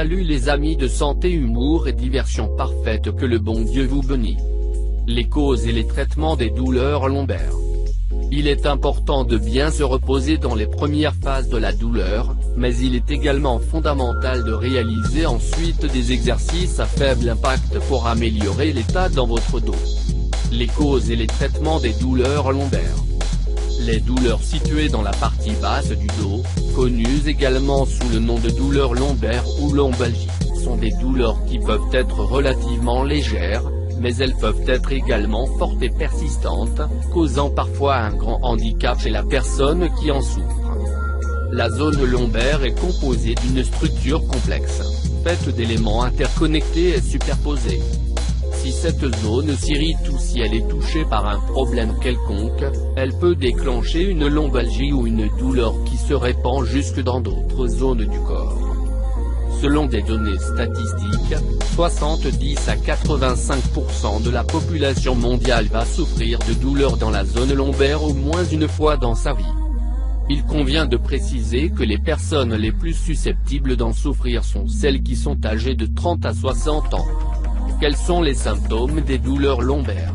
Salut les amis de santé, humour et diversion parfaite, que le bon Dieu vous bénisse. Les causes et les traitements des douleurs lombaires. Il est important de bien se reposer dans les premières phases de la douleur, mais il est également fondamental de réaliser ensuite des exercices à faible impact pour améliorer l'état dans votre dos. Les causes et les traitements des douleurs lombaires. Les douleurs situées dans la partie basse du dos, connues également sous le nom de douleurs lombaires ou lombalgie, sont des douleurs qui peuvent être relativement légères, mais elles peuvent être également fortes et persistantes, causant parfois un grand handicap chez la personne qui en souffre. La zone lombaire est composée d'une structure complexe, faite d'éléments interconnectés et superposés. Si cette zone s'irrite ou si elle est touchée par un problème quelconque, elle peut déclencher une lombalgie ou une douleur qui se répand jusque dans d'autres zones du corps. Selon des données statistiques, 70 à 85% de la population mondiale va souffrir de douleurs dans la zone lombaire au moins une fois dans sa vie. Il convient de préciser que les personnes les plus susceptibles d'en souffrir sont celles qui sont âgées de 30 à 60 ans. Quels sont les symptômes des douleurs lombaires?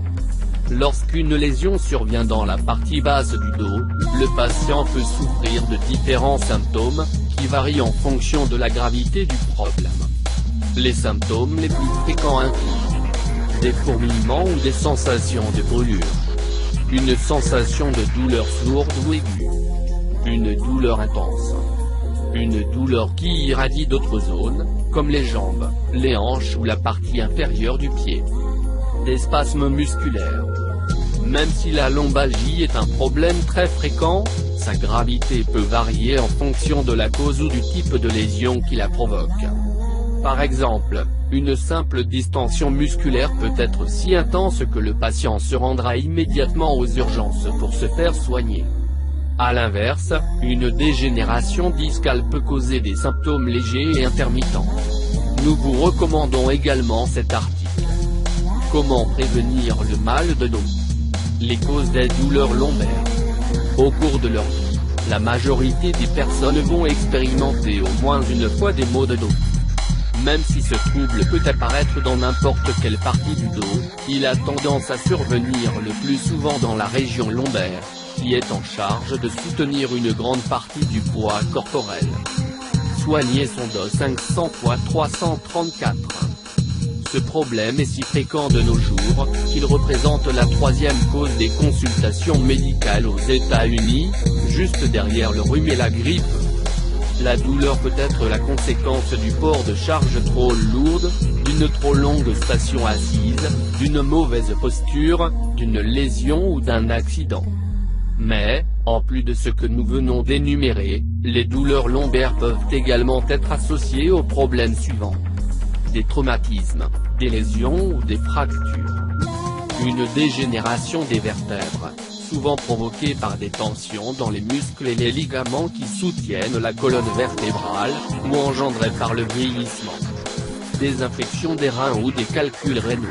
Lorsqu'une lésion survient dans la partie basse du dos, le patient peut souffrir de différents symptômes, qui varient en fonction de la gravité du problème. Les symptômes les plus fréquents incluent des fourmillements ou des sensations de brûlure, une sensation de douleur sourde ou aiguë, une douleur intense, une douleur qui irradie d'autres zones, comme les jambes, les hanches ou la partie inférieure du pied, des spasmes musculaires. Même si la lombalgie est un problème très fréquent, sa gravité peut varier en fonction de la cause ou du type de lésion qui la provoque. Par exemple, une simple distension musculaire peut être si intense que le patient se rendra immédiatement aux urgences pour se faire soigner. A l'inverse, une dégénération discale peut causer des symptômes légers et intermittents. Nous vous recommandons également cet article. Comment prévenir le mal de dos? Les causes des douleurs lombaires. Au cours de leur vie, la majorité des personnes vont expérimenter au moins une fois des maux de dos. Même si ce trouble peut apparaître dans n'importe quelle partie du dos, il a tendance à survenir le plus souvent dans la région lombaire, qui est en charge de soutenir une grande partie du poids corporel. Soigner son dos 500 x 334. Ce problème est si fréquent de nos jours, qu'il représente la troisième cause des consultations médicales aux États-Unis, juste derrière le rhume et la grippe. La douleur peut être la conséquence du port de charges trop lourdes, d'une trop longue station assise, d'une mauvaise posture, d'une lésion ou d'un accident. Mais, en plus de ce que nous venons d'énumérer, les douleurs lombaires peuvent également être associées aux problèmes suivants. Des traumatismes, des lésions ou des fractures. Une dégénération des vertèbres, souvent provoquée par des tensions dans les muscles et les ligaments qui soutiennent la colonne vertébrale, ou engendrée par le vieillissement. Des infections des reins ou des calculs rénaux.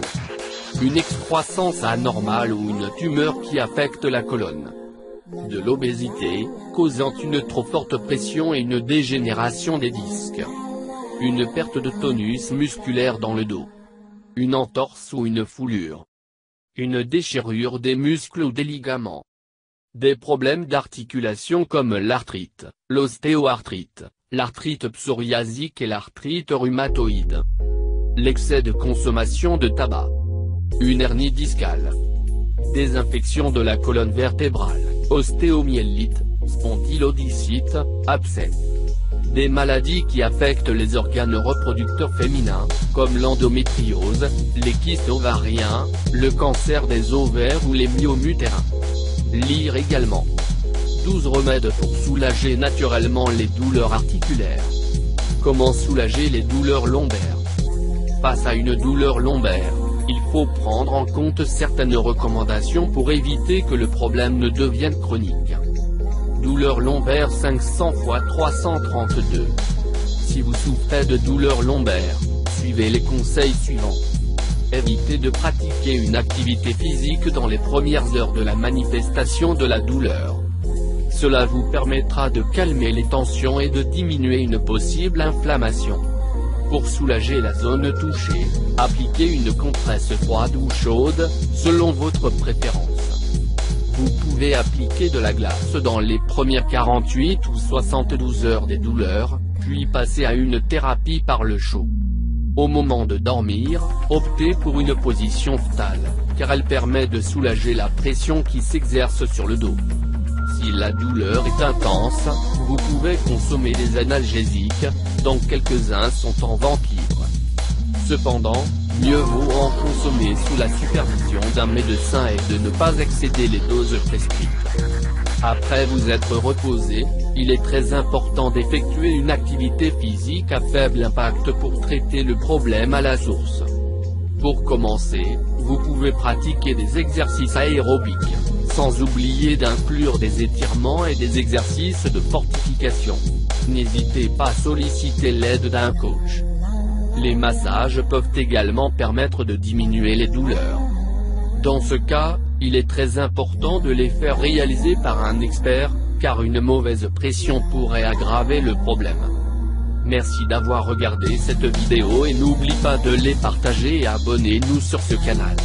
Une excroissance anormale ou une tumeur qui affecte la colonne. De l'obésité, causant une trop forte pression et une dégénération des disques. Une perte de tonus musculaire dans le dos. Une entorse ou une foulure. Une déchirure des muscles ou des ligaments. Des problèmes d'articulation comme l'arthrite, l'ostéoarthrite, l'arthrite psoriasique et l'arthrite rhumatoïde. L'excès de consommation de tabac. Une hernie discale. Des infections de la colonne vertébrale, ostéomyélite, spondylodicite, abcès. Des maladies qui affectent les organes reproducteurs féminins, comme l'endométriose, les kystes ovariens, le cancer des ovaires ou les myomes utérins. Lire également. 12 remèdes pour soulager naturellement les douleurs articulaires. Comment soulager les douleurs lombaires? Face à une douleur lombaire, il faut prendre en compte certaines recommandations pour éviter que le problème ne devienne chronique. Douleur lombaire 500 x 332. Si vous souffrez de douleurs lombaires, suivez les conseils suivants. Évitez de pratiquer une activité physique dans les premières heures de la manifestation de la douleur. Cela vous permettra de calmer les tensions et de diminuer une possible inflammation. Pour soulager la zone touchée, appliquez une compresse froide ou chaude, selon votre préférence. Vous pouvez appliquer de la glace dans les premières 48 ou 72 heures des douleurs, puis passer à une thérapie par le chaud. Au moment de dormir, optez pour une position fœtale, car elle permet de soulager la pression qui s'exerce sur le dos. Si la douleur est intense, vous pouvez consommer des analgésiques, dont quelques-uns sont en vente libre. Cependant, mieux vaut en consommer sous la supervision d'un médecin et de ne pas excéder les doses prescrites. Après vous être reposé, il est très important d'effectuer une activité physique à faible impact pour traiter le problème à la source. Pour commencer, vous pouvez pratiquer des exercices aérobiques, sans oublier d'inclure des étirements et des exercices de fortification. N'hésitez pas à solliciter l'aide d'un coach. Les massages peuvent également permettre de diminuer les douleurs. Dans ce cas, il est très important de les faire réaliser par un expert, car une mauvaise pression pourrait aggraver le problème. Merci d'avoir regardé cette vidéo et n'oublie pas de les partager et abonnez-nous sur ce canal.